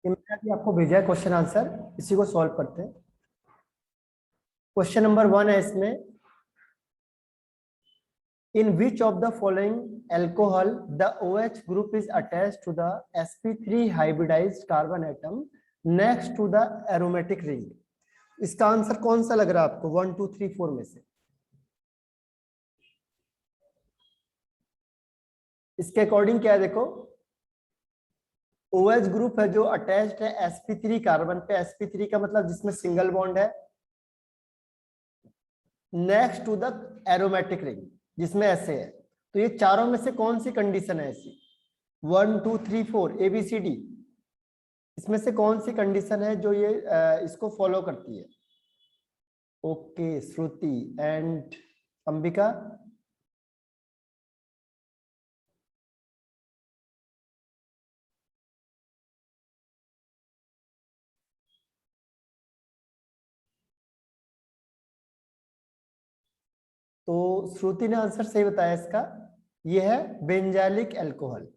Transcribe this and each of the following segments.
ये मैंने अभी आपको भेजा है क्वेश्चन आंसर, इसी को सॉल्व करते हैं। क्वेश्चन नंबर 1 है इसमें, in which of the following alcohol the OH group is attached to the sp3 hybridized carbon atom next to the aromatic ring. इसका आंसर कौन सा लग रहा है आपको 1 2 3 4 में से? इसके अकॉर्डिंग क्या है देखो, OH ग्रुप है जो अटैच्ड है sp3 कार्बन पे, sp3 का मतलब जिसमें सिंगल बॉन्ड है, next to the aromatic ring जिसमें ऐसे है। तो ये चारों में से कौन सी कंडीशन है ऐसी? 1 2 3 4 ABCD, इसमें से कौन सी कंडीशन है जो ये इसको फॉलो करती है? Okay Shruti and Ambika. तो श्रुति ने आंसर सही बताया इसका, यह है बेंजाइलिक अल्कोहल।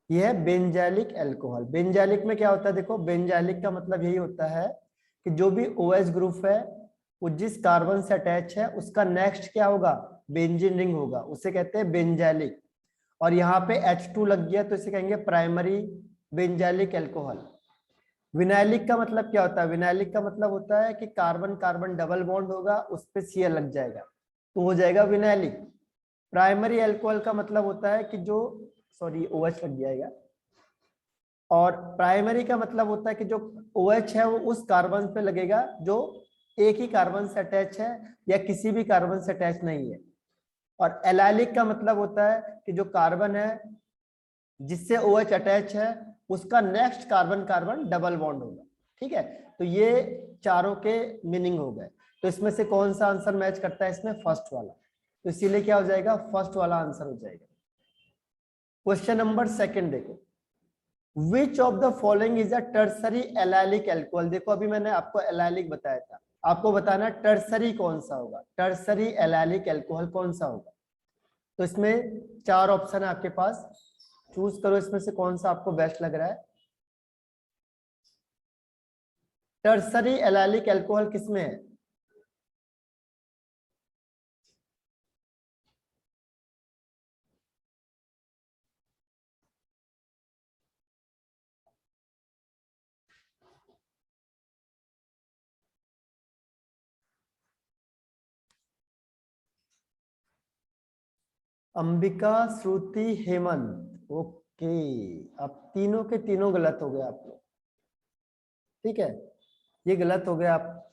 यह है बेंजाइलिक अल्कोहल। बेंजाइलिक में क्या होता है देखो, बेंजाइलिक का मतलब यही होता है कि जो भी OH ग्रुप है वो जिस कार्बन से अटैच है उसका नेक्स्ट क्या होगा, बेंजीन रिंग होगा, उसे कहते हैं बेंजाइलिक। और यहाँ पे H2 लग गया तो इसे कहेंगे प्राइमरी बेंजाइलिक अल्कोहल। विनाइलिक का मतलब क्या होता है? विनाइलिक का मतलब होता है कि कार्बन कार्बन डबल बॉन्ड होगा, उस पे Cl लग जाएगा तो हो जाएगा विनाइलिक। प्राइमरी अल्कोहल का मतलब होता है कि जो, सॉरी OH लग जाएगा, और प्राइमरी का मतलब होता है कि जो OH है वो उस कार्बन पे लगेगा जो एक ही कार्बन से अटैच है या किसी भी कार्बन से अटैच नहीं है। और एलाइलिक का मतलब होता है कि जो कार्बन है जिससे OH अटैच है उसका next carbon carbon double bond होगा। ठीक है, तो ये चारों के मीनिंग हो गए। तो इसमें से कौन सा आंसर मैच करता है इसमें? फर्स्ट वाला। तो इसीलिए क्या हो जाएगा, फर्स्ट वाला आंसर हो जाएगा। क्वेश्चन नंबर 2 देखो, विच of the following is a tertiary allylic alcohol. देखो अभी मैंने आपको एलाइलिक बताया था, आपको बताना टर्सरी कौन सा होगा, टर्सरी एलाइलिक अल्कोहल कौन सा होगा। तो इसमें 4 ऑप्शन है आपके पास, चूज करो इसमें से कौन सा आपको बेस्ट लग रहा है। टर्सरी एलाइलिक अल्कोहल किसमें है? अंबिका, श्रुति, हेमंत। ओके, अब तीनों के तीनों गलत हो गए आप लोग। ठीक है, ये गलत हो गया आप।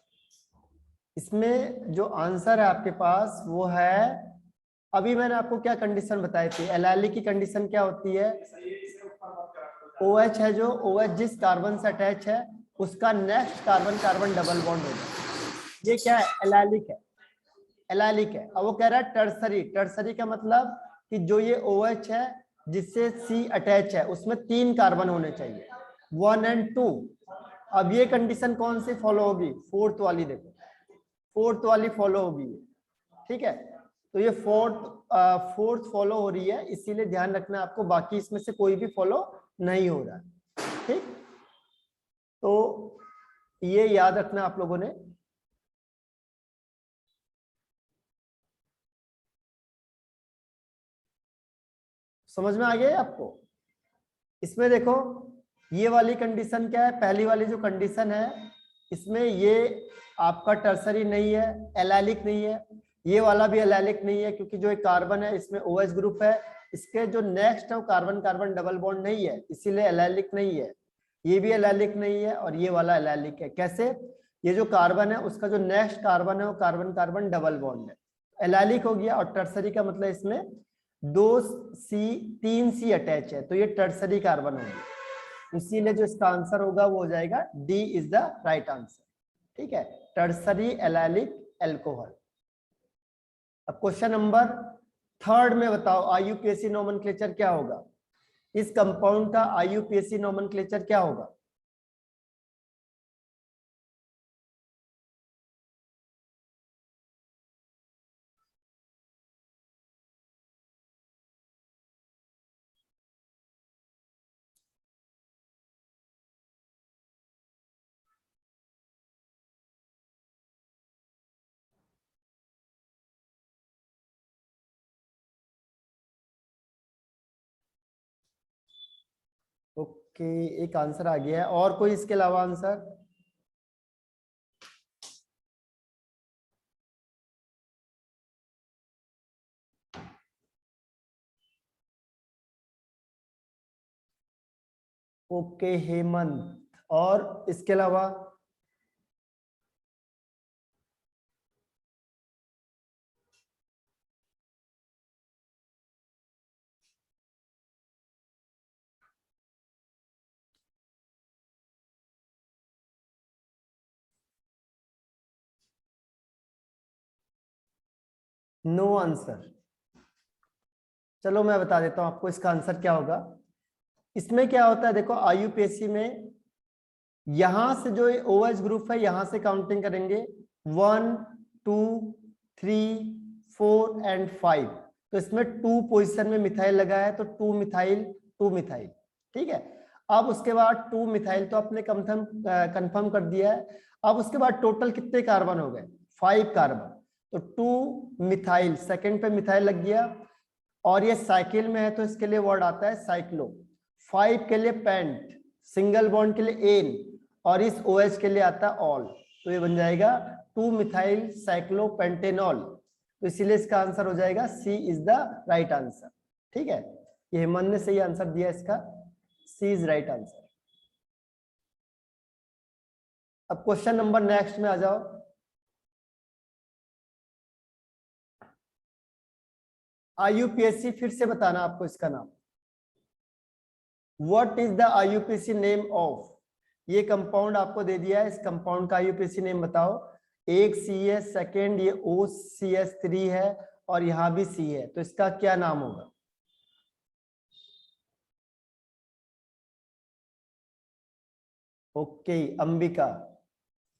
इसमें जो आंसर है आपके पास वो है, अभी मैंने आपको क्या कंडीशन बताई थी, एलाइलिक की कंडीशन क्या होती है? OH है जो OH जिस कार्बन से अटैच है उसका next carbon carbon double bond होगा। ये क्या है? एलाइलिक है। एलाइलिक है। अब वो कह रहा है टर्सरी। टर्सरी का मतलब कि जो ये OH है जिससे C अटैच है उसमें 3 कार्बन होने चाहिए, 1 और 2। अब ये कंडीशन कौन सी फॉलो होगी? फोर्थ वाली। देखो फोर्थ वाली फॉलो होगी। ठीक है, तो ये फोर्थ फॉलो हो रही है, इसीलिए ध्यान रखना आपको, बाकी इसमें से कोई भी फॉलो नहीं हो रहा है। ठीक, तो ये याद रखना आप लोगों ने। समझ में आ गया है आपको? इसमें देखो ये वाली कंडीशन क्या है, पहली वाली जो कंडीशन है इसमें ये आपका टर्सरी नहीं है, एलाइलिक नहीं है। ये वाला भी एलाइलिक नहीं है क्योंकि जो एक कार्बन है इसमें OH ग्रुप है, इसके जो नेक्स्ट है वो कार्बन कार्बन डबल बॉन्ड नहीं है, इसीलिए एलाइलिक नहीं है। ये भी एलाइलिक नहीं है और ये वाला एलाइलिक है। कैसे? ये जो कार्बन है उसका जो नेक्स्ट कार्बन है वो कार्बन कार्बन डबल बॉन्ड है, एलाइलिक हो गया। और टर्सरी का मतलब इसमें 3 C अटैच है, तो ये टर्सरी कार्बन होगी, इसीलिए जो इसका आंसर होगा वो हो जाएगा D is the right answer. ठीक है, टर्सरी एलाइलिक अल्कोहल। अब क्वेश्चन नंबर 3 में बताओ IUPAC नोमेनक्लेचर क्या होगा? इस कंपाउंड का IUPAC नोमेनक्लेचर क्या होगा? ओके, एक आंसर आ गया है। और कोई इसके अलावा आंसर? ओके हेमंत, और इसके अलावा? No answer. चलो मैं बता देता हूं आपको इसका आंसर क्या होगा। इसमें क्या होता है देखो, आईयूपीएससी में यहां से जो ओएच ग्रुप है यहां से काउंटिंग करेंगे 1 2 3 4 एंड 5। तो इसमें 2 पोजीशन में मिथाइल लगा है, तो 2 मिथाइल 2 मिथाइल, ठीक है। अब उसके बाद 2 मिथाइल तो आपने कंफर्म कर दिया है। अब उसके बाद टोटल कितने कार्बन हो गए? 5 कार्बन। तो 2 मिथाइल, सेकंड पे मिथाइल लग गया, और ये साइकिल में है तो इसके लिए वर्ड आता है साइक्लो। 5 के लिए पेंट, सिंगल बॉन्ड के लिए एन, और इस OH के लिए आता है ऑल। तो ये बन जाएगा 2 मिथाइल साइक्लोपेंटेनॉल। तो इसीलिए इसका आंसर हो जाएगा सी इज द राइट आंसर, ठीक है। ये हेमंत ने सही आंसर दिया, इसका सी इज राइट आंसर। अब क्वेश्चन नंबर नेक्स्ट में आ जाओ। आईयूपीएससी, फिर से बताना आपको इसका नाम। What is the आईयूपीएससी name of? ये कंपाउंड आपको दे दिया है, इस कंपाउंड का आईयूपीएससी नेम बताओ। एक CS, सेकेंड ये OCS3 है, और यहां भी C है, तो इसका क्या नाम होगा? ओके अंबिका।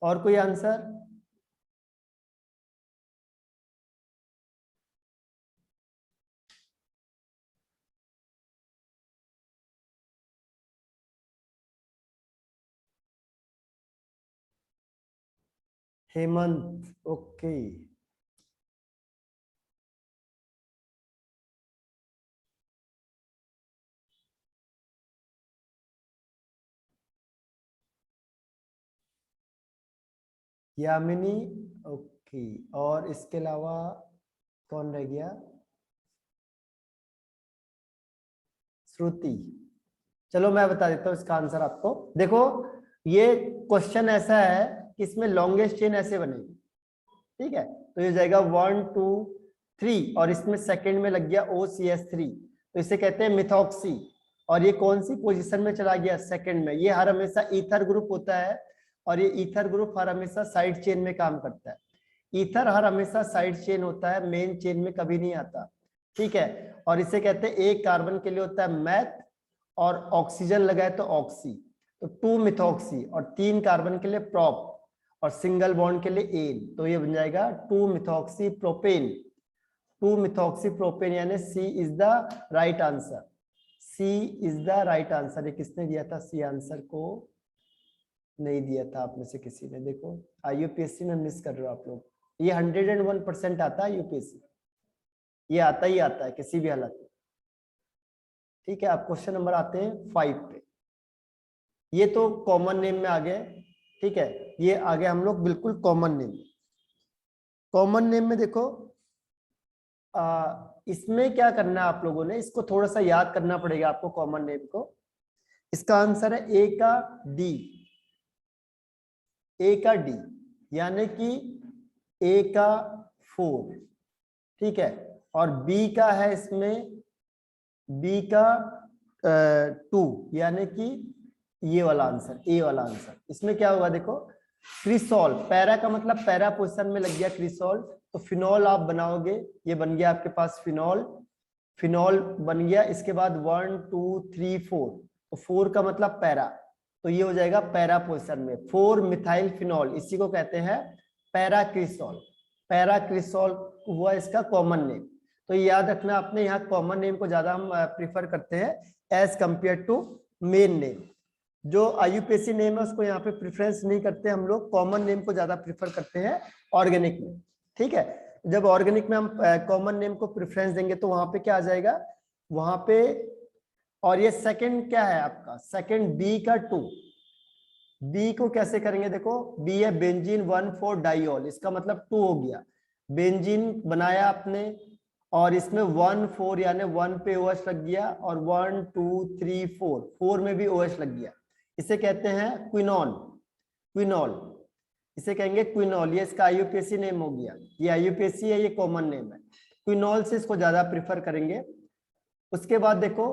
और कोई answer? Hemant, okay. Yamini, okay. और इसके अलावा कौन रह गया? श्रुति। चलो मैं बता देता हूँ इसका आंसर आपको। देखो ये क्वेश्चन ऐसा है कि इसमें लॉन्गेस्ट चेन ऐसे बनेगी, ठीक है। तो ये जाएगा 1 2 3, और इसमें सेकंड में लग गया OCS3, तो इसे कहते हैं मिथॉक्सी। और ये कौन सी पोजीशन में चला गया? सेकंड में। ये हर हमेशा ईथर ग्रुप होता है, और ये ईथर ग्रुप हर हमेशा साइड चेन में काम करता है। ईथर हर हमेशा साइड चेन होता है, मेन चेन में कभी नहीं आता, ठीक है। और इसे कहते हैं, एक कार्बन के लिए होता है मैथ, और ऑक्सीजन लगाए तो ऑक्सी, तो 2 मिथॉक्सी, और 3 कार्बन के लिए प्रॉप, और सिंगल बॉन्ड के लिए एन, तो ये बन जाएगा 2 मिथॉक्सी प्रोपेन। 2 मिथॉक्सी प्रोपेन, यानी C is the right answer. C is the right answer. ये किसने दिया था सी आंसर को? नहीं दिया था आप में से किसी ने। देखो आईयूपीएससी में मिस कर रहे हो आप लोग। ये 101% आता है यूपीएससी, ये आता ही आता है किसी भी हालत में, ठीक है। आप क्वेश्चन नंबर आते हैं 5 पे। ये तो कॉमन नेम में आ गए, ठीक है। ये आगे हम लोग बिल्कुल कॉमन नेम। कॉमन नेम में देखो इसमें क्या करना है आप लोगों ने, इसको थोड़ा सा याद करना पड़ेगा आपको कॉमन नेम को। इसका आंसर है ए का डी, ए का डी, यानी कि ए का 4, ठीक है। और बी का है इसमें, बी का 2, यानी कि ये वाला आंसर, ए वाला आंसर। इसमें क्या होगा देखो, क्रिसॉल, पैरा का मतलब पैरा पोजीशन में लग गया क्रिसॉल, तो फिनॉल आप बनाओगे, ये बन गया आपके पास फिनॉल। फिनॉल बन गया। इसके बाद 1 2 3 4, तो 4 का मतलब पैरा, तो ये हो जाएगा पैरा पोजीशन में 4 मिथाइल फिनॉल, इसी को कहते हैं पैरा क्रिसॉल। पैरा क्रिसॉल हुआ इसका कॉमन नेम। तो याद रखना आपने, यहाँ कॉमन नेम को ज्यादा हम प्रीफर करते हैं as compare to main name. जो आईयूपीएससी नेम है उसको यहाँ पे प्रेफरेंस नहीं करते हम लोग, कॉमन नेम को ज्यादा प्रेफर करते हैं ऑर्गेनिक में, ठीक है। जब ऑर्गेनिक में हम कॉमन नेम को प्रेफरेंस देंगे तो वहां पे क्या आ जाएगा, वहां पे और ये सेकंड क्या है आपका, सेकंड बी का 2। बी को कैसे करेंगे, देखो बी है बेंजीन 1,4 डाइऑल, इसका मतलब 2 हो गया। बेंजीन बनाया आपने और इसमें 1,4 यानी 1 पे OH लग गया और 1 2 3 4 4 में भी OH लग गया, इसे कहते हैं क्विनॉल। क्विनॉल इसे कहेंगे क्विनॉल, ये इसका IUPAC नेम हो गया। ये IUPAC है, ये कॉमन नेम है। क्विनॉल से इसको ज्यादा प्रिफर करेंगे। उसके बाद देखो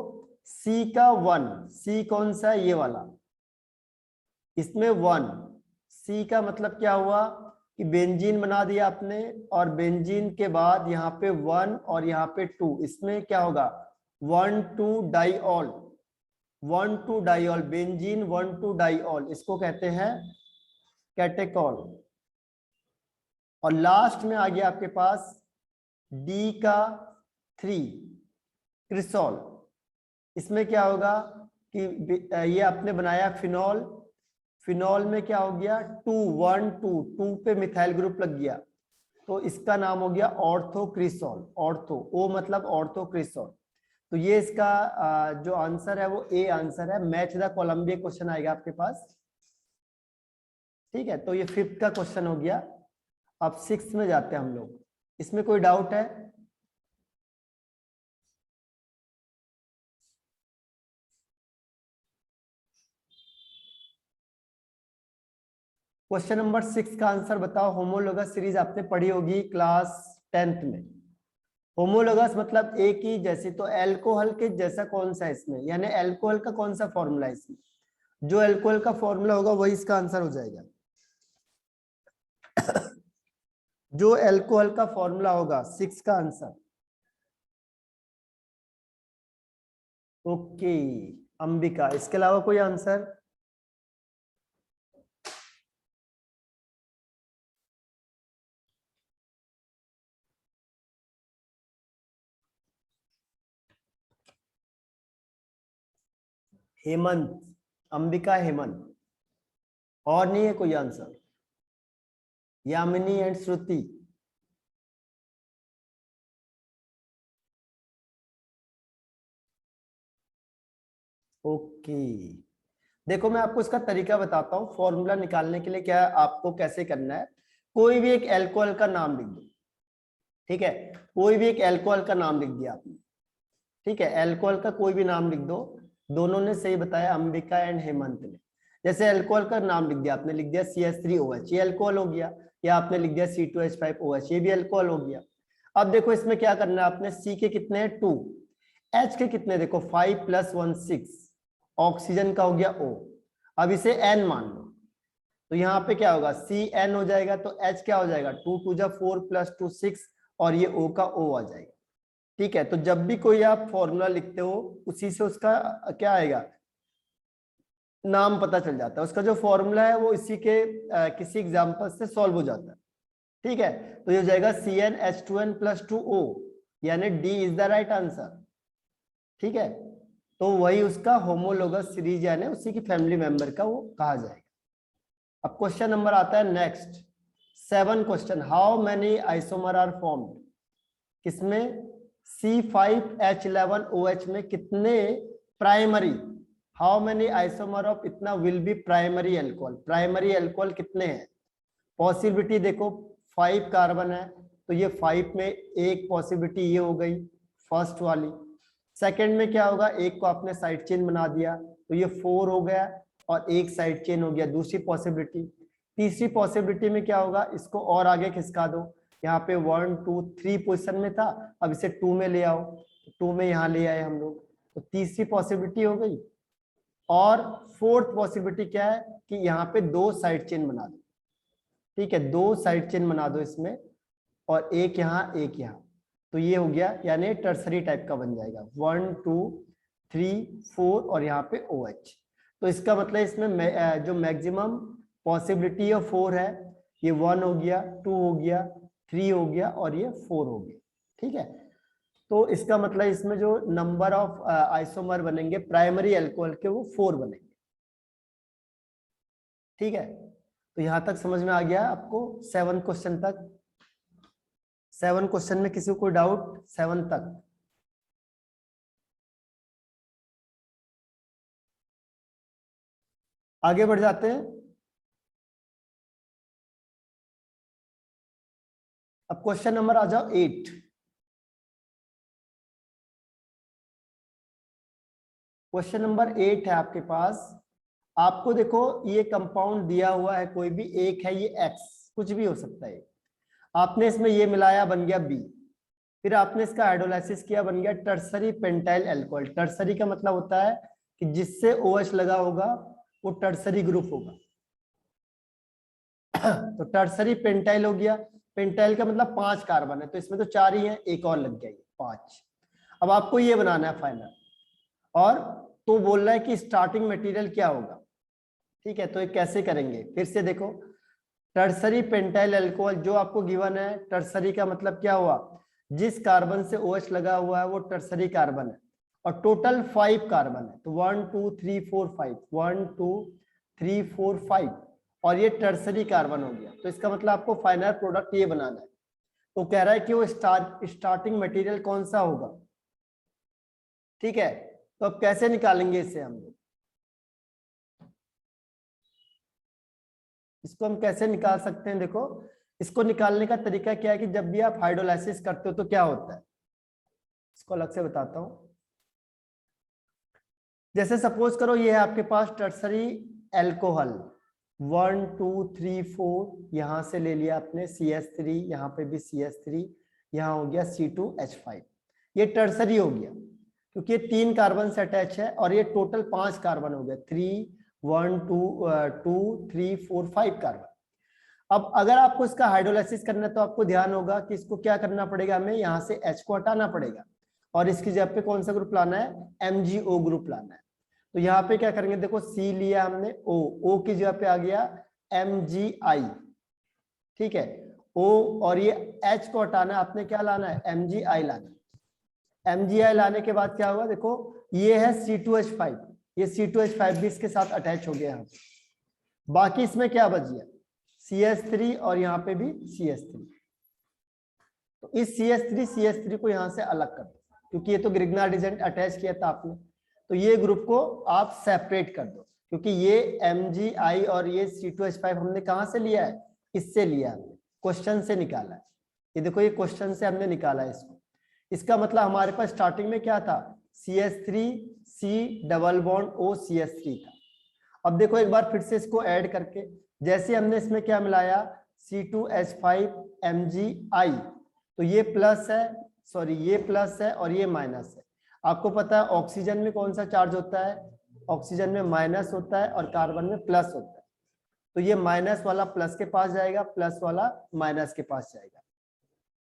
सी का 1, सी कौन सा है, ये वाला, इसमें 1। सी का मतलब क्या हुआ कि बेंजीन बना दिया आपने और बेंजीन के बाद यहाँ पे 1 और यहाँ पे 2, इसमें क्या होगा 1,2 डाइऑल। 1,2 डाइऑल बेंजीन 1,2 डाइऑल, इसको कहते हैं कैटेकॉल। और लास्ट में आ गया आपके पास डी का 3 क्रिसॉल। इसमें क्या होगा कि ये आपने बनाया फिनॉल, फिनॉल में क्या हो गया 2 1 2 2 पे मिथाइल ग्रुप लग गया, तो इसका नाम हो गया ऑर्थोक्रिसॉल। ऑर्थो ओ मतलब ऑर्थोक्रिसॉल। तो ये इसका जो आंसर है वो ए आंसर है। मैच द कॉलम भी क्वेश्चन आएगा आपके पास, ठीक है। तो ये 5th का क्वेश्चन हो गया। अब 6th में जाते हैं हम लोग। इसमें कोई डाउट है? क्वेश्चन नंबर 6 का आंसर बताओ। होमोलोगस सीरीज आपने पढ़ी होगी क्लास 10th में। होमोलोगस मतलब एक ही जैसी, तो एल्कोहल के जैसा कौन सा है इसमें, यानी एल्कोहल का कौन सा फॉर्मूला है इसमें, जो एल्कोहल का फॉर्मूला होगा वही इसका आंसर हो जाएगा। जो एल्कोहल का फॉर्मूला होगा 6 का आंसर। ओके अंबिका, इसके अलावा कोई आंसर? हेमंत, अंबिका हेमंत, और नहीं है कोई answer? Yamini and Shruti. Okay देखो मैं आपको इसका तरीका बताता हूँ फॉर्मूला निकालने के लिए। क्या आपको कैसे करना है, कोई भी एक एल्कोहल का नाम लिख दो, ठीक है। कोई भी एक एल्कोहल का नाम लिख दिया आपने, ठीक है। एल्कोहल का कोई भी नाम लिख दो। दोनों ने सही बताया, अंबिका एंड हेमंत ने। जैसे एल्कोहल का नाम लिख दिया आपने, लिख दिया CH3OH, ये एल्कोहल हो गया। या आपने लिख दिया C2H5OH, ये भी एल्कोहल हो गया। अब देखो इसमें क्या करना है आपने, C के कितने हैं 2, H के कितने देखो 5 + 1 6, ऑक्सीजन का हो गया O। अब इसे N मान लो, तो यहाँ पे क्या होगा CN हो जाएगा, तो H क्या हो जाएगा 2 2 जा 4 + 2 6, और ये O का O आ जाएगा, ठीक है। तो जब भी कोई आप फॉर्मूला लिखते हो उसी से उसका क्या आएगा, नाम पता चल जाता है। उसका जो फॉर्मूला है वो इसी के किसी एग्जांपल से सॉल्व हो जाता है, ठीक है। तो ये हो जाएगा CnH2n + 2O, यानी D is the right answer, ठीक है। तो वही उसका होमोलोगस सीरीज यानी उसी की फैमिली मेंबर का वो कहा जाएगा। अब क्वेश्चन नंबर आता है next 7 question. How many isomer are formed, किसमें C5H11OH में कितने primary, how many isomer of इतना will be primary alcohol, primary alcohol कितने हैं। पॉसिबिलिटी देखो 5 कार्बन है, तो ये 5 में एक पॉसिबिलिटी ये हो गई फर्स्ट वाली। सेकंड में क्या होगा, एक को आपने साइड चेन बना दिया तो ये 4 हो गया और एक साइड चेन हो गया, दूसरी पॉसिबिलिटी। तीसरी पॉसिबिलिटी में क्या होगा, इसको और आगे खिसका दो, यहाँ पे 1 2 3 पोजीशन में था, अब इसे 2 में ले आओ, 2 में यहाँ ले आए हम लोग, तो तीसरी पॉसिबिलिटी हो गई। और फोर्थ पॉसिबिलिटी क्या है कि यहाँ पे 2 साइड चेन बना दो, ठीक है, 2 साइड चेन बना दो इसमें, और एक यहाँ एक यहाँ, तो ये हो गया, यानी टर्सरी टाइप का बन जाएगा 1 2 3 4 और यहाँ पे OH। तो इसका मतलब इसमें जो मैक्सिमम पॉसिबिलिटी ऑफ 4 है, ये 1 हो गया, 2 हो गया, 3 हो गया और ये 4 हो गया, ठीक है। तो इसका मतलब इसमें जो नंबर ऑफ आइसोमर बनेंगे प्राइमरी अल्कोहल के वो 4 बनेंगे, ठीक है। तो यहां तक समझ में आ गया आपको 7 क्वेश्चन तक। 7 क्वेश्चन में किसी को कोई डाउट 7 तक? आगे बढ़ जाते हैं। अब क्वेश्चन नंबर आ जाओ 8। क्वेश्चन नंबर 8 है आपके पास। आपको देखो ये कंपाउंड दिया हुआ है, कोई भी एक है, ये एक्स कुछ भी हो सकता है। आपने इसमें ये मिलाया, बन गया बी। फिर आपने इसका हाइड्रोलाइसिस किया, बन गया टर्सरी पेंटाइल अल्कोहल। टर्सरी का मतलब होता है कि जिससे OH लगा होगा वो टर्सरी ग्रुप होगा। तो टर्सरी पेंटाइल हो गया। पेंटाइल का मतलब 5 कार्बन है, तो इसमें तो 4 ही है, एक और लग गया, ये 5। अब आपको ये बनाना है फाइनल। और तो बोल रहा है कि स्टार्टिंग मटेरियल क्या होगा। ठीक है, तो ये कैसे करेंगे, फिर से देखो। टर्सरी पेंटाइल अल्कोहल जो आपको गिवन है, टर्सरी का मतलब क्या हुआ, जिस कार्बन से OH लगा हुआ है वो टर्सरी कार्बन है। और टोटल 5 कार्बन है, तो 1 2 3 4 5, 1 2 3 4 5, और ये टर्सरी कार्बन हो गया। तो इसका मतलब आपको फाइनल प्रोडक्ट ये बनाना है। तो कह रहा है कि वो स्टार्टिंग मटेरियल कौन सा होगा। ठीक है, तो अब कैसे निकालेंगे इसे हम लोग, इसको हम कैसे निकाल सकते हैं। देखो, इसको निकालने का तरीका क्या है कि जब भी आप हाइड्रोलाइसिस करते हो तो क्या होता है, इसको अलग से बताता हूं। जैसे सपोज करो ये है आपके पास टर्सरी एल्कोहल, 1 2 3 4, यहां से ले लिया आपने CH3, यहाँ पे भी CH3, यहाँ हो गया C2H5। ये टर्सरी हो गया क्योंकि ये 3 कार्बन से अटैच है, और ये टोटल 5 कार्बन हो गया, 3 1 2 2 3 4 5 कार्बन। अब अगर आपको इसका हाइड्रोलाइसिस करना है तो आपको ध्यान होगा कि इसको क्या करना पड़ेगा, हमें यहाँ से H को हटाना पड़ेगा, और इसकी जगह पे कौन सा ग्रुप लाना है, MgO ग्रुप लाना है। तो यहाँ पे क्या करेंगे, देखो C लिया हमने, O की जगह पे आ गया MgI। ठीक है, O, और ये H को हटाना है, आपने क्या लाना है, MgI लाना है। MgI लाने के बाद क्या हुआ, देखो ये है C2H5, ये C2H5 भी इसके साथ अटैच हो गया यहाँ पे। बाकी इसमें क्या बच गया, CH3, और यहाँ पे भी CH3। तो इस CH3 को यहाँ से अलग कर दो, क्योंकि ये तो ग्रिग्नार्ड एजेंट अटैच किया था आपने। तो ये ग्रुप को आप सेपरेट कर दो, क्योंकि ये MgI और ये C2H5 हमने कहाँ से लिया है, इससे लिया है, क्वेश्चन से निकाला है। ये देखो, ये क्वेश्चन से हमने निकाला है इसको। इसका मतलब हमारे पास स्टार्टिंग में क्या था, CH3C double bond O CH3 था। अब देखो एक बार फिर से इसको ऐड करके, जैसे हमने इसमें क्या मिलाया, C2H5 MgI, तो ये प्लस है, सॉरी ये प्लस है और ये माइनस है। आपको पता है ऑक्सीजन में कौन सा चार्ज होता है, ऑक्सीजन में माइनस होता है और कार्बन में प्लस होता है। तो ये माइनस वाला प्लस के पास जाएगा, प्लस वाला माइनस के पास जाएगा,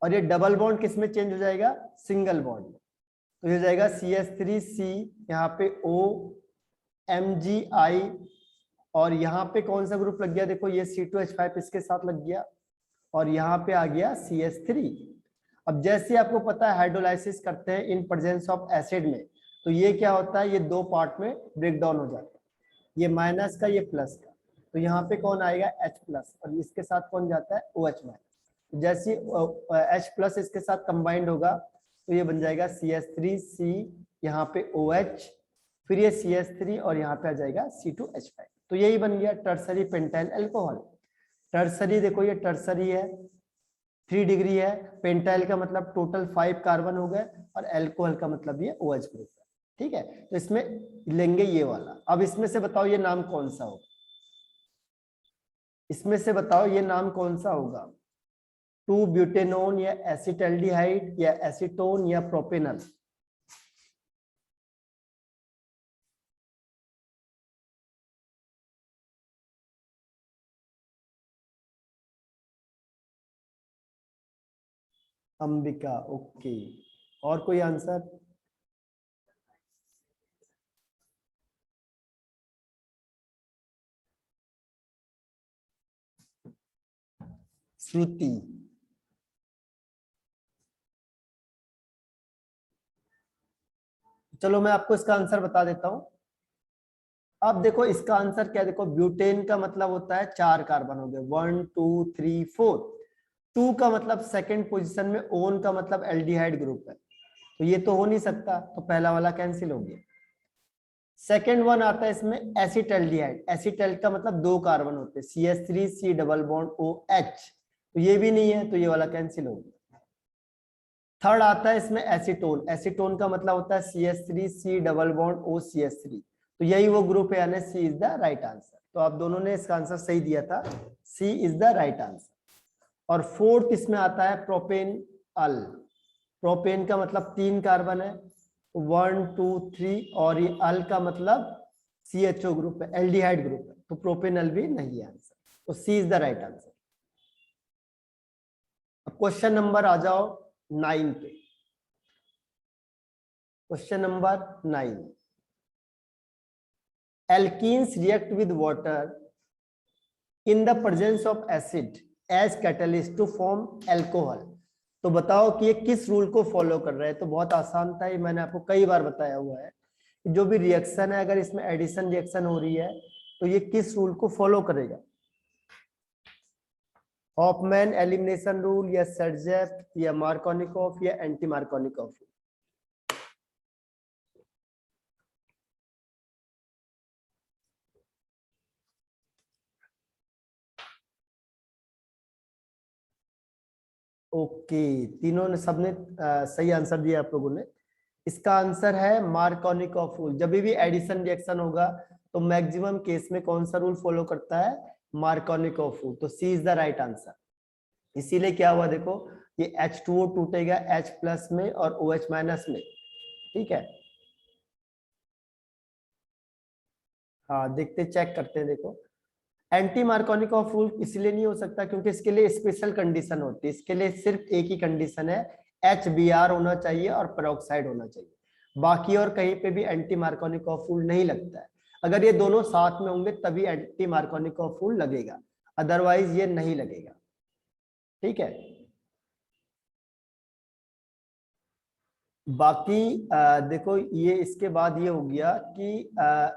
और ये डबल बॉन्ड किस में चेंज हो जाएगा, सिंगल बॉन्ड में। तो ये जाएगा CH3C, यहाँ पे O MgI, और यहाँ पे कौन सा ग्रुप लग गया, देखो ये C2H5 इसके साथ लग गया, और यहाँ पे आ गया CH3। अब जैसे आपको पता है हाइड्रोलाइसिस करते हैं इन प्रेजेंस ऑफ एसिड में, तो ये क्या होता है, ये 2 पार्ट में ब्रेक डाउन हो जाता है, ये माइनस का, ये प्लस का। तो यहाँ पे कौन आएगा, H+, और इसके साथ कौन जाता है, OH-। जैसे H+ इसके साथ कंबाइंड होगा तो ये बन जाएगा CH3C, यहाँ पे OH, फिर ये CH3, और यहाँ पे आ जाएगा C2H5। तो यही बन गया टर्सरी पेंटाइल अल्कोहल। टर्सरी देखो, ये टर्सरी है, 3 डिग्री है, पेंटाइल का मतलब टोटल 5 कार्बन हो गए, और अल्कोहल का मतलब ये OH ग्रुप है। ठीक है, तो इसमें लेंगे ये वाला। अब इसमें से बताओ ये नाम कौन सा होगा, इसमें से बताओ ये नाम कौन सा होगा, 2 ब्यूटेनोन या एसिटल्डिहाइड या एसीटोन या प्रोपेनल। अंबिका, ओके। और कोई आंसर, श्रुति। चलो मैं आपको इसका आंसर बता देता हूं। अब देखो इसका आंसर क्या है, देखो ब्यूटेन का मतलब होता है 4 कार्बन हो गए, 1 2 3 4। 2 का मतलब सेकंड पोजीशन में, ओन का मतलब एल्डिहाइड ग्रुप है, तो ये तो हो नहीं सकता, तो पहला वाला कैंसिल हो गया। सेकेंड वन आता है इसमें एसिटल्डिहाइड। एसिटल का मतलब 2 कार्बन होते हैं, CH3 C double bond OH, तो ये भी नहीं है, तो ये वाला कैंसिल हो गया। थर्ड आता है इसमें एसीटोन। एसीटोन का मतलब होता है CH3 C double bond OCH3, तो यही वो ग्रुप है, यानी C is the right answer. तो आप दोनों ने इसका आंसर सही दिया था, C is the right answer. और फोर्थ इसमें आता है प्रोपेन अल। प्रोपेन का मतलब 3 कार्बन है, 1 2 3, और ये अल का मतलब CHO ग्रुप है, एल्डिहाइड ग्रुप है, तो प्रोपेनल भी नहीं है आंसर, तो C is the right answer. अब क्वेश्चन नंबर आ जाओ 9 पे। Question number 9, alkenes react with water in the presence of acid as catalyst to form alcohol. तो बताओ कि ये किस रूल को फॉलो कर रहे हैं। तो बहुत आसान था, ये मैंने आपको कई बार बताया हुआ है। जो भी रिएक्शन है, अगर इसमें एडिशन रिएक्शन हो रही है तो ये किस रूल को फॉलो करेगा? हॉफमैन एलिमिनेशन रूल, या सर्जेफ, या मार्कोनिकॉफ, या एंटी मार्कोनिकॉफ? ओके, तीनों ने, सबने सही आंसर दिया आप लोगों ने। इसका आंसर है मार्कोनिकॉफ रूल। जब भी एडिशन रिएक्शन होगा तो मैक्सिमम केस में कौन सा रूल फॉलो करता है? Markovnikov rule. तो सी इज द राइट आंसर। इसीलिए क्या हुआ देखो, ये H2O टूटेगा H प्लस में और OH माइनस में, ठीक है। हाँ देखते, चेक करते हैं। देखो, एंटी मार्कोनिकॉफ रूल इसलिए नहीं हो सकता क्योंकि इसके लिए स्पेशल कंडीशन होती है। इसके लिए सिर्फ एक ही कंडीशन है, HBr होना चाहिए और पेरोक्साइड होना चाहिए। बाकी और कहीं पे भी एंटी मार्कोनिकॉफ रूल नहीं लगता है। अगर ये दोनों साथ में होंगे तभी एंटी मार्कोनिकॉफ रूल लगेगा, अदरवाइज ये नहीं लगेगा, ठीक है। बाकी देखो, ये इसके बाद ये हो गया कि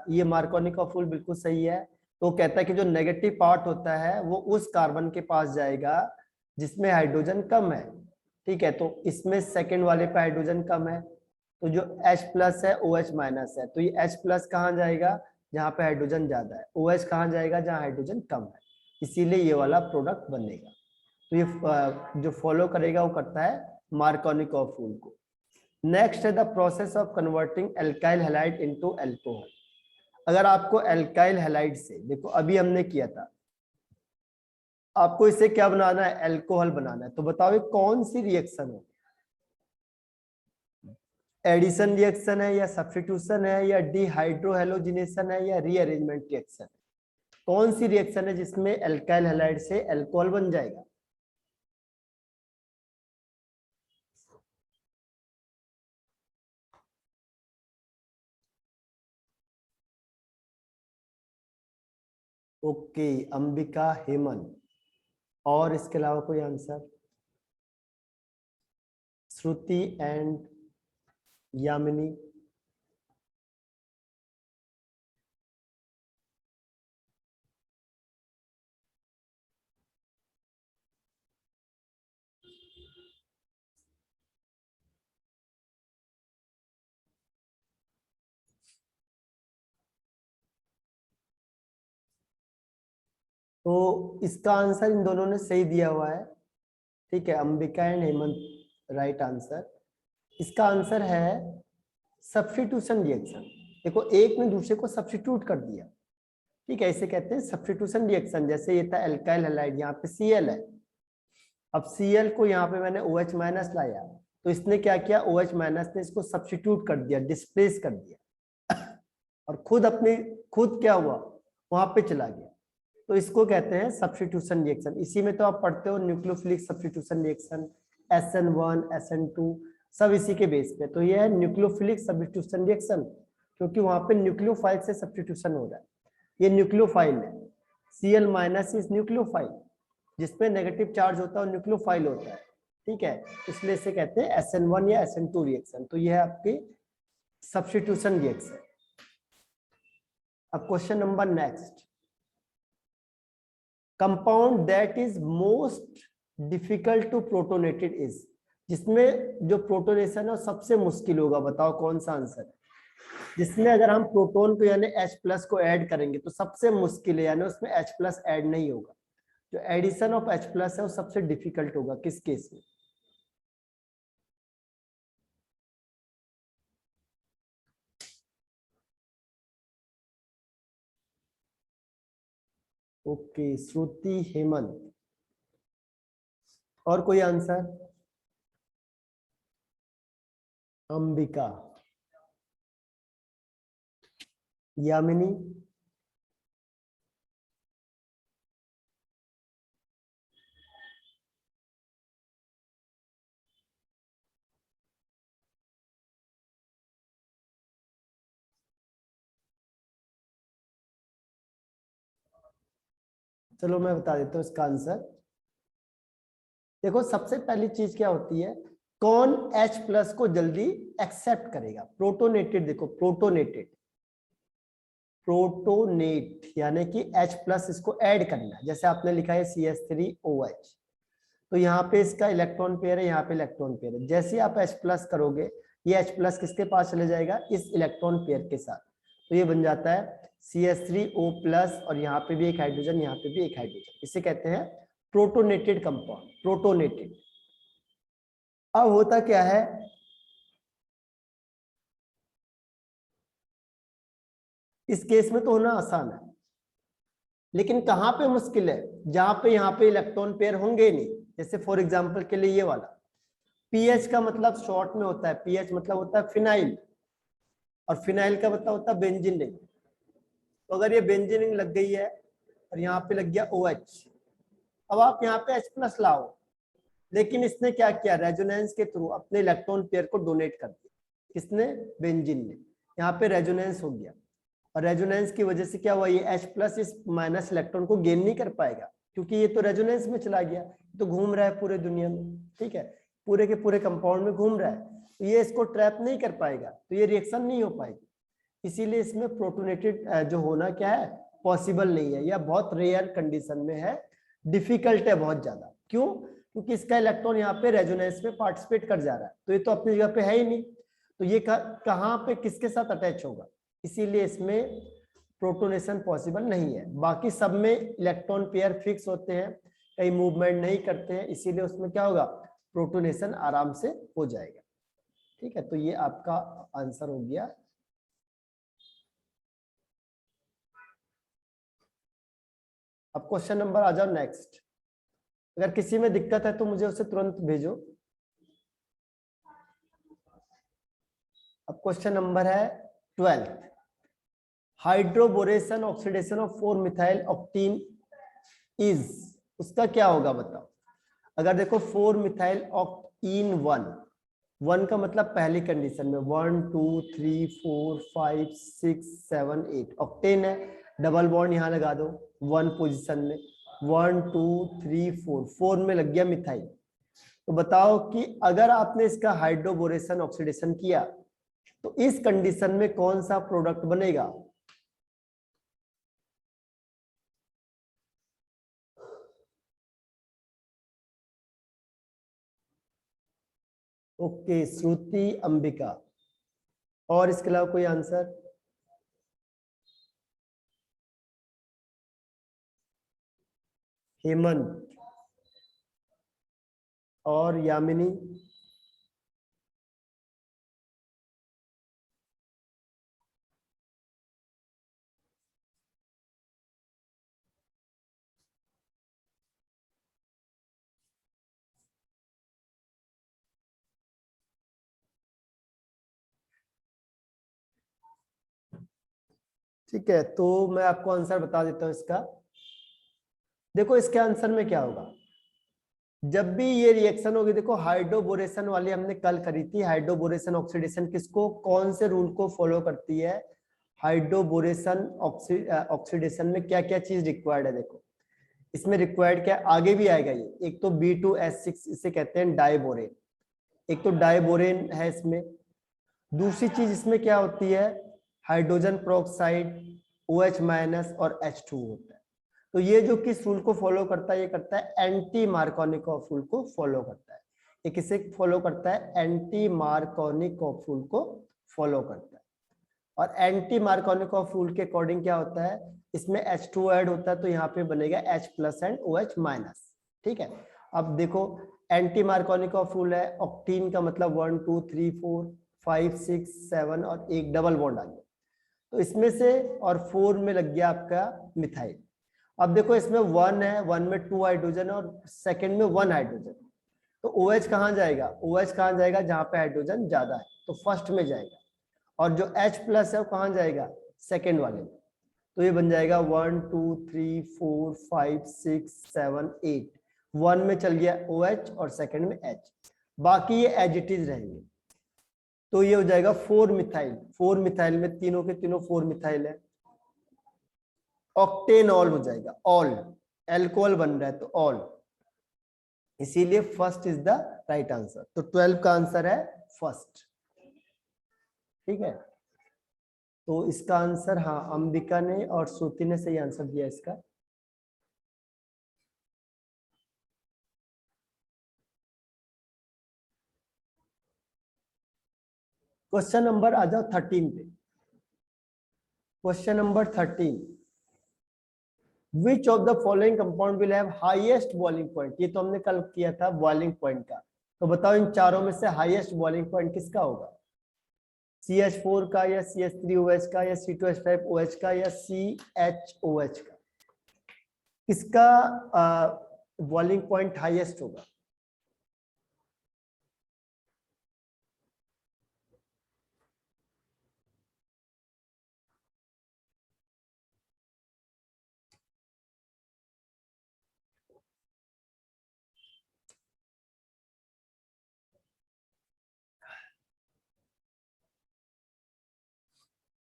ये मार्कोनिकॉफ रूल बिल्कुल सही है। तो कहता है कि जो नेगेटिव पार्ट होता है वो उस कार्बन के पास जाएगा जिसमें हाइड्रोजन कम है, ठीक है। तो इसमें सेकंड वाले पे हाइड्रोजन कम है, तो जो H प्लस है OH माइनस है, तो ये H प्लस कहाँ जाएगा? जहाँ पे हाइड्रोजन ज्यादा है। OH कहाँ जाएगा? जहाँ हाइड्रोजन कम है। इसीलिए ये वाला प्रोडक्ट बनेगा। तो ये जो फॉलो करेगा वो करता है मार्कोनिकॉफ रूल को। नेक्स्ट है the process of converting alkyl halide into alcohol. अगर आपको एल्काइल हैलाइड से, देखो अभी हमने किया था, आपको इसे क्या बनाना है? अल्कोहल बनाना है। तो बताओ ये कौन सी रिएक्शन है? एडिशन रिएक्शन है, या सब्स्टिट्यूशन है, या डिहाइड्रोहेलोजिनेशन है, या रीअरेंजमेंट रिएक्शन? कौन सी रिएक्शन है जिसमें एल्काइल हैलाइड से अल्कोहल बन जाएगा? ओके, अंबिका, हेमंत, और इसके अलावा कोई आंसर? Shruti and Yamini? तो इसका आंसर इन दोनों ने सही दिया हुआ है, ठीक है। Ambika and Hemant right answer. इसका आंसर है सब्स्टिट्यूशन रिएक्शन। देखो, एक ने दूसरे को सब्स्टिट्यूट कर दिया, ठीक है, इसे कहते हैं सब्स्टिट्यूशन रिएक्शन। जैसे ये था एल्काइल हैलाइड, यहाँ पे Cl है, अब Cl को यहाँ पे मैंने OH माइनस लाया, तो इसने क्या किया? OH माइनस ने इसको सब्स्टिट्यूट कर दिया, डिस्प्लेस कर दिया, और खुद क्या हुआ? वहां पे चला गया। तो इसको कहते हैं सब्स्टिट्यूशन रिएक्शन। इसी में तो आप पढ़ते हो nucleophilic substitution reaction, SN1 SN2 सब इसी के बेस पे। तो ये है न्यूक्लियोफिलिक सब्स्टिट्यूशन रिएक्शन, क्योंकि वहां पे न्यूक्लियोफाइल से सब्स्टिट्यूशन हो रहा है। ये न्यूक्लियोफाइल है, Cl माइनस इज न्यूक्लियोफाइल, जिसपे नेगेटिव चार्ज होता है और न्यूक्लियोफाइल होता है, ठीक है। इसलिए इसे कहते हैं SN1 या SN2 रिएक्शन। तो यह है आपकी सब्स्टिट्यूशन रिएक्शन। अब question number next, compound that is most difficult to protonated is, जिसमें जो प्रोटोनेशन है सबसे मुश्किल होगा, बताओ कौन सा आंसर है? जिसमें अगर हम प्रोटॉन को यानी H+ को ऐड करेंगे तो सबसे मुश्किल है, यानी उसमें H+ ऐड नहीं होगा। जो एडिशन ऑफ H+ है वो सबसे डिफिकल्ट होगा किस केस में? ओके, श्रुति, हेमंत, और कोई आंसर? अंबिका, यामिनी, चलो मैं बता देता हूँ इसका आंसर। देखो सबसे पहली चीज क्या होती है, कौन H+ को जल्दी एक्सेप्ट करेगा? प्रोटोनेटेड, देखो प्रोटोनेटेड, प्रोटोनेट यानी कि H+ इसको ऐड करना है। जैसे आपने लिखा है CH3OH, तो यहाँ पे इसका इलेक्ट्रॉन पेयर है, यहाँ पे इलेक्ट्रॉन पेयर है। जैसे ही आप H+ करोगे, ये H+ किसके पास चले जाएगा? इस इलेक्ट्रॉन पेयर के साथ। तो ये बन जाता है CH3O+, और यहाँ पे भी एक हाइड्रोजन, यहाँ पे भी एक हाइड्रोजन। इसे कहते हैं प्रोटोनेटेड कंपाउंड, प्रोटोनेटेड। अब होता क्या है, इस केस में तो होना आसान है, लेकिन कहां पे मुश्किल है? जहां पे यहाँ पे इलेक्ट्रॉन पेयर होंगे ही नहीं। जैसे फॉर एग्जांपल के लिए ये वाला पीएच का मतलब शॉर्ट में होता है, पीएच मतलब होता है फिनाइल, और फिनाइल का मतलब होता है बेंजीन रिंग। तो अगर ये बेंजीन रिंग लग गई है और यहाँ पे लग गया OH, अब आप यहाँ पे H+ लाओ, लेकिन इसने क्या किया, रेजोनेंस के थ्रू अपने इलेक्ट्रॉन पेयर को डोनेट कर दिया। किसने? बेंजीन ने। यहाँ पे रेजोनेंस हो गया, और रेजोनेंस की वजह से क्या हुआ, ये H+ इस माइनस इलेक्ट्रॉन को गेन नहीं कर पाएगा, क्योंकि ये तो रेजोनेंस में चला गया, तो घूम रहा है पूरे दुनिया में, ठीक है, पूरे के पूरे कंपाउंड में घूम रहा है, तो ये इसको ट्रैप नहीं कर पाएगा, तो ये रिएक्शन नहीं हो पाएगी। इसीलिए इसमें प्रोटोनेटेड जो होना क्या है, पॉसिबल नहीं है, या बहुत रेयर कंडीशन में है, डिफिकल्ट है बहुत ज्यादा। क्यों? क्योंकि इसका इलेक्ट्रॉन यहाँ पे रेजोनेंस में पार्टिसिपेट कर जा रहा है, तो ये तो अपनी जगह पे है ही नहीं, तो ये कहाँ पे किसके साथ अटैच होगा? इसीलिए इसमें प्रोटोनेशन पॉसिबल नहीं है। बाकी सब में इलेक्ट्रॉन पेयर फिक्स होते हैं, कहीं मूवमेंट नहीं करते हैं, इसीलिए उसमें क्या होगा, प्रोटोनेशन आराम से हो जाएगा। ठीक है, तो ये आपका आंसर हो गया। अब क्वेश्चन नंबर आ जाओ नेक्स्ट। अगर किसी में दिक्कत है तो मुझे उसे तुरंत भेजो। अब क्वेश्चन नंबर है 12th, hydroboration oxidation of four methyl octene is, उसका क्या होगा बताओ। अगर देखो 4-मिथाइल ऑक्टीन 1 का मतलब पहली कंडीशन में 1 2 3 4 5 6 7 8 ऑक्टेन है, डबल बॉन्ड यहां लगा दो 1 पोजीशन में, 1 2 3 4 में लग गया मिथाइल। तो बताओ कि अगर आपने इसका हाइड्रोबोरेशन ऑक्सीडेशन किया तो इस कंडीशन में कौन सा प्रोडक्ट बनेगा? ओके, श्रुति, अंबिका, और इसके अलावा कोई आंसर? हेमंत और यामिनी, ठीक है, तो मैं आपको आंसर बता देता हूं इसका। देखो इसके आंसर में क्या होगा, जब भी ये रिएक्शन होगी, देखो हाइड्रोबोरेशन वाली हमने कल करी थी, हाइड्रोबोरेशन ऑक्सीडेशन किसको, कौन से रूल को फॉलो करती है? हाइड्रोबोरेशन ऑक्सीडेशन में क्या क्या चीज रिक्वायर्ड है? देखो इसमें रिक्वायर्ड क्या है, आगे भी आएगा ये, एक तो B2S6 इसे कहते हैं डाइबोरेन, एक तो डाइबोरेन है इसमें। दूसरी चीज इसमें क्या होती है, हाइड्रोजन प्रोक्साइड, OH- और H2 होता है। तो ये जो किस रूल को फॉलो करता है, ये करता है एंटी मार्कोनिकॉफ रूल को फॉलो करता है। ये किसे फॉलो करता है? एंटी मार्कोनिकॉफ रूल को फॉलो करता है। और एंटी मार्कोनिकॉफ रूल के अकॉर्डिंग क्या होता है, इसमें H2 ऐड होता है तो यहाँ पे बनेगा H+ एंड OH-। ठीक है, अब देखो एंटी मार्कोनिकॉफ रूल है, ऑक्टीन का मतलब 1 2 3 4 5 6 7 और एक डबल बॉन्ड आ गया, तो इसमें से और 4 में लग गया आपका मिथाइल। अब देखो इसमें 1 है, 1 में 2 हाइड्रोजन और सेकंड में 1 हाइड्रोजन, तो OH कहाँ जाएगा, OH कहाँ जाएगा, जहां पे हाइड्रोजन ज्यादा है तो फर्स्ट में जाएगा, और जो H+ है वो कहाँ जाएगा, सेकंड वाले में। तो ये बन जाएगा 1 2 3 4 5 6 7 8, 1 में चल गया OH और सेकंड में H, बाकी ये एज इट इज रहेंगे। तो ये हो जाएगा 4 मिथाइल, 4 मिथाइल में तीनों के तीनों 4 मिथाइल है, ऑक्टेनॉल हो जाएगा, ऑल एल्कोहल बन रहा है तो ऑल, इसीलिए first is the right answer. तो 12 का आंसर है फर्स्ट। ठीक है, तो इसका आंसर, हाँ अंबिका ने और श्रुति ने सही आंसर दिया इसका। क्वेश्चन नंबर आ जाओ 13 पे। Question number 13, which of the following compound will have highest boiling point. ये तो हमने कल किया था बॉइलिंग पॉइंट का, तो बताओ इन चारों में से हाईएस्ट बॉइलिंग पॉइंट किसका होगा, CH4 का या CH3OH का या C2H5OH का या CHOH का, किसका बॉइलिंग पॉइंट हाईएस्ट होगा।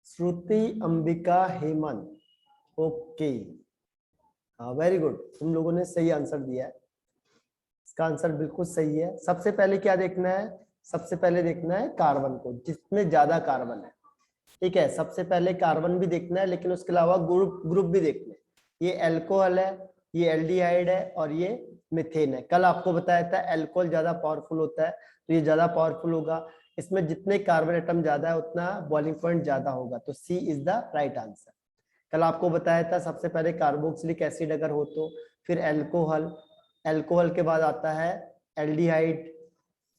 श्रुति, अंबिका, हेमंत, ओके, हाँ वेरी गुड, तुम लोगों ने सही आंसर दिया है, इसका आंसर बिल्कुल सही है। सबसे पहले क्या देखना है, सबसे पहले देखना है कार्बन को, जिसमें ज्यादा कार्बन है। ठीक है, सबसे पहले कार्बन भी देखना है, लेकिन उसके अलावा ग्रुप भी देखना है। ये एल्कोहल है, ये एल्डिहाइड है और ये मीथेन है। कल आपको बताया था एल्कोहल ज्यादा पावरफुल होता है, तो ये ज्यादा पावरफुल होगा, इसमें जितने कार्बन एटम ज्यादा है उतना बॉइलिंग पॉइंट ज्यादा होगा, तो सी इज द राइट आंसर। कल आपको बताया था सबसे पहले कार्बोक्सिलिक एसिड अगर हो तो, फिर एल्कोहल, एल्कोहल के बाद आता है एल्डिहाइड,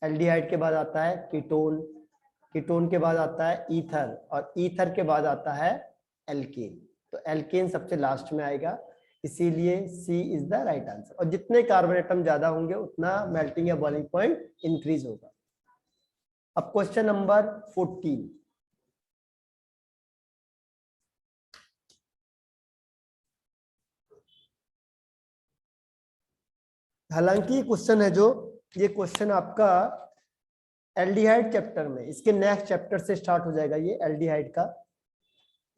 एल्डिहाइड के बाद आता है कीटोन, कीटोन के बाद आता है ईथर और ईथर के बाद आता है एल्केन। तो एल्केन सबसे लास्ट में आएगा, इसीलिए सी इज द राइट आंसर। और जितने कार्बन एटम ज्यादा होंगे उतना मेल्टिंग या बॉइलिंग पॉइंट इंक्रीज होगा। अब क्वेश्चन नंबर 14, हालांकि क्वेश्चन है जो, ये क्वेश्चन आपका एल्डिहाइड चैप्टर में, इसके नेक्स्ट चैप्टर से स्टार्ट हो जाएगा ये एल्डिहाइड का।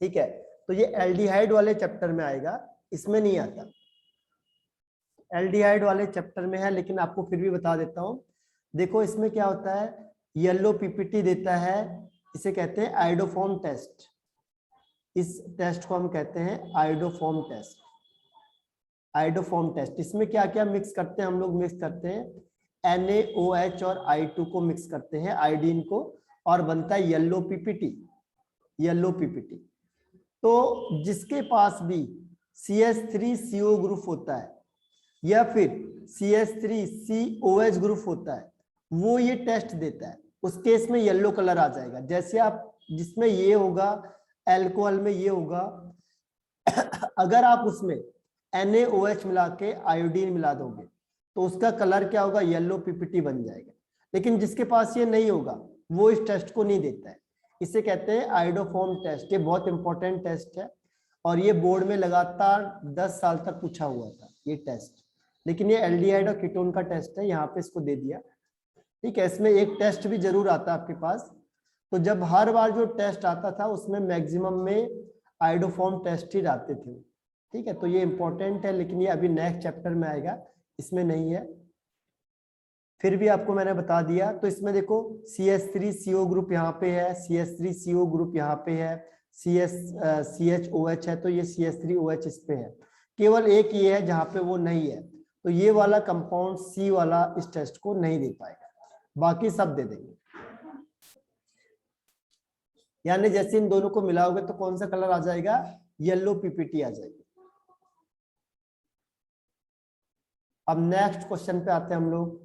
ठीक है, तो ये एल्डिहाइड वाले चैप्टर में आएगा, इसमें नहीं आता, एल्डिहाइड वाले चैप्टर में है, लेकिन आपको फिर भी बता देता हूं। देखो इसमें क्या होता है, येलो पीपीटी देता है, इसे कहते हैं आयोडोफॉर्म टेस्ट, इस टेस्ट को हम कहते हैं आयोडोफॉर्म टेस्ट। आयोडोफॉर्म टेस्ट, इसमें क्या क्या मिक्स करते हैं हम लोग, मिक्स करते हैं NaOH और I2 को मिक्स करते हैं, आयोडीन को, और बनता है येलो पीपीटी, येलो पीपीटी। तो जिसके पास भी CH3CO ग्रुप होता है या फिर CH3COH ग्रुप होता है, वो ये टेस्ट देता है, उस केस में येलो कलर आ जाएगा। जैसे आप, जिसमें ये होगा एल्कोहल में ये होगा, अगर आप उसमें NaOH मिला के आयोडीन मिला दोगे तो उसका कलर क्या होगा, येलो पीपीटी बन जाएगा। लेकिन जिसके पास ये नहीं होगा वो इस टेस्ट को नहीं देता है, इसे कहते हैं आयोडोफॉर्म टेस्ट। ये बहुत इंपॉर्टेंट टेस्ट है और ये बोर्ड में लगातार 10 साल तक पूछा हुआ था ये टेस्ट, लेकिन ये एल्डिहाइड और कीटोन का टेस्ट है, यहाँ पे इसको दे दिया। ठीक है, इसमें एक टेस्ट भी जरूर आता है आपके पास, तो जब हर बार जो टेस्ट आता था उसमें मैक्सिमम में आयोडोफॉर्म टेस्ट ही आते थे। ठीक है, तो ये इंपॉर्टेंट है, लेकिन ये अभी नेक्स्ट चैप्टर में आएगा, इसमें नहीं है, फिर भी आपको मैंने बता दिया। तो इसमें देखो CH3CO ग्रुप यहाँ पे है, CH3CO ग्रुप यहाँ पे है, CHOH है, तो ये CH3OH इस पे है, केवल एक ये है जहाँ पे वो नहीं है, तो ये वाला कंपाउंड C वाला इस टेस्ट को नहीं दे पाएगा, बाकी सब दे देंगे। यानी जैसे इन दोनों को मिलाओगे तो कौन सा कलर आ जाएगा, येलो पीपीटी आ जाएगी। अब नेक्स्ट क्वेश्चन पे आते हैं हम लोग,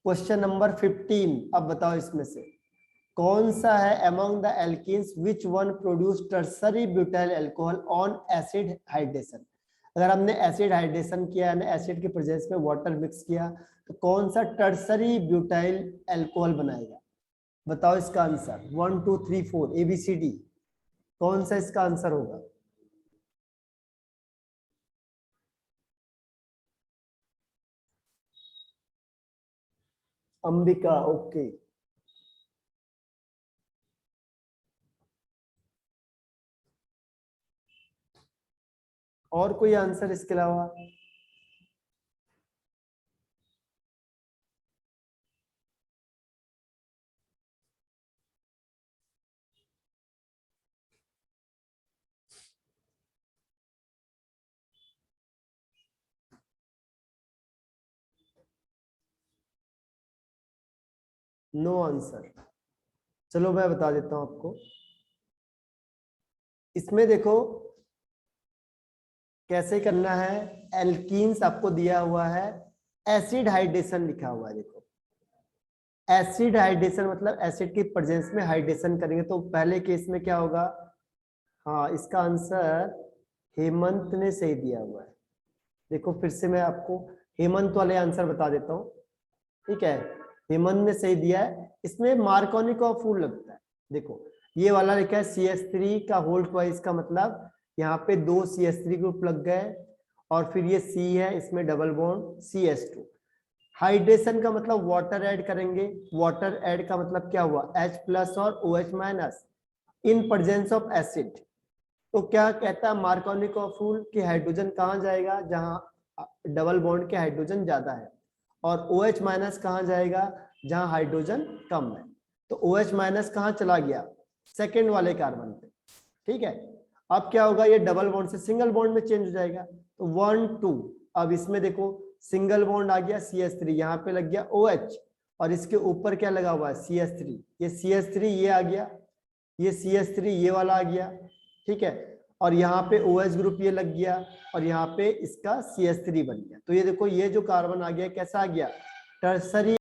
क्वेश्चन नंबर 15। अब बताओ इसमें से कौन सा है among the alkenes which one produce tertiary butyl alcohol on acid hydration. अगर हमने एसिड हाइड्रेशन किया यानी एसिड के प्रेजेंस में वाटर मिक्स किया तो कौन सा टर्सरी ब्यूटाइल अल्कोहल बनाएगा। बताओ इसका आंसर 1 2 3 4 ABCD, कौन सा इसका आंसर होगा। अंबिका, ओके। और कोई आंसर इसके अलावा। No answer. चलो मैं बता देता हूं आपको, इसमें देखो कैसे करना है। एल्कीन्स आपको दिया हुआ है, एसिड हाइड्रेशन लिखा हुआ है। देखो एसिड हाइड्रेशन मतलब एसिड के प्रेजेंस में हाइड्रेशन करेंगे तो पहले केस में क्या होगा। हाँ, इसका आंसर हेमंत ने सही दिया हुआ है। देखो फिर से मैं आपको हेमंत वाले आंसर बता देता हूँ, ठीक है। हेमंत ने सही दिया है, इसमें मार्कोनी का फूल लगता है। देखो ये वाला लिखा है CH3 का होल ट्वाइस, का मतलब यहाँ पे 2 CH3 ग्रुप लग गए और फिर ये C है, इसमें डबल बॉन्ड CH2। हाइड्रेशन का मतलब वाटर ऐड करेंगे, वाटर ऐड का मतलब क्या हुआ H+ और OH- in presence of acid. तो क्या कहता है मार्कोनी का फूल कि हाइड्रोजन कहाँ जाएगा, जहां डबल बॉन्ड के हाइड्रोजन ज्यादा है, और OH- कहाँ जाएगा, जहां हाइड्रोजन कम है। तो OH- कहाँ चला गया, सेकेंड वाले कार्बन पे, ठीक है। अब क्या होगा, ये डबल बॉन्ड से सिंगल बॉन्ड में चेंज हो जाएगा। तो 1 2, अब इसमें देखो सिंगल बॉन्ड आ गया CH3, यहाँ पे लग गया OH और इसके ऊपर क्या लगा हुआ है CH3, ये CH3 ये आ गया, ये CH3 ये वाला आ गया, ठीक है। और यहाँ पे OH ग्रुप ये लग गया और यहाँ पे इसका CH3 बन गया। तो ये देखो ये जो कार्बन आ गया कैसा आ गया, टर्सरी